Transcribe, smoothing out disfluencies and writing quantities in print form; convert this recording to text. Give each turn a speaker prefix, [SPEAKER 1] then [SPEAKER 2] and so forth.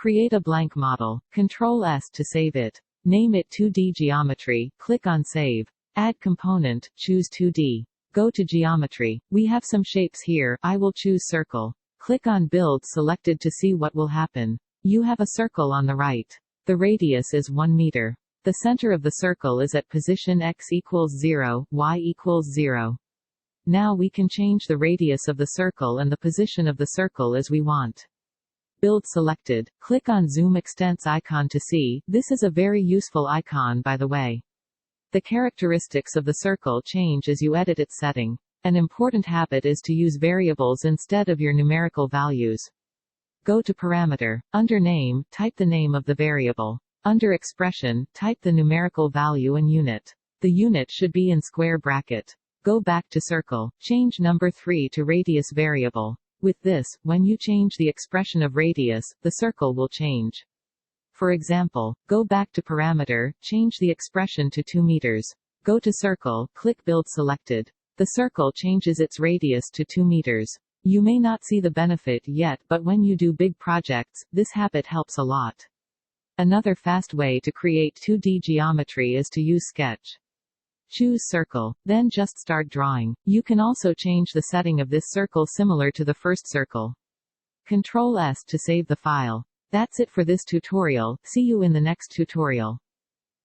[SPEAKER 1] Create a blank model. Ctrl S to save it. Name it 2D geometry. Click on Save. Add component. Choose 2D. Go to Geometry. We have some shapes here. I will choose Circle. Click on Build selected to see what will happen. You have a circle on the right. The radius is 1 meter. The center of the circle is at position x equals 0, y equals 0. Now we can change the radius of the circle and the position of the circle as we want. Build selected. Click on Zoom Extents icon to see. This is a very useful icon, by the way. The characteristics of the circle change as you edit its setting. An important habit is to use variables instead of your numerical values. Go to Parameter. Under Name, type the name of the variable. Under Expression, type the numerical value and unit. The unit should be in square bracket. Go back to Circle. Change number 3 to Radius variable. With this, when you change the expression of radius, the circle will change. For example, go back to Parameter, change the expression to 2 meters. Go to Circle, click Build selected. The circle changes its radius to 2 meters. You may not see the benefit yet, but when you do big projects, this habit helps a lot. Another fast way to create 2D geometry is to use Sketch. Choose Circle, then just start drawing. You can also change the setting of this circle similar to the first circle. Ctrl S to save the file. That's it for this tutorial. See you in the next tutorial.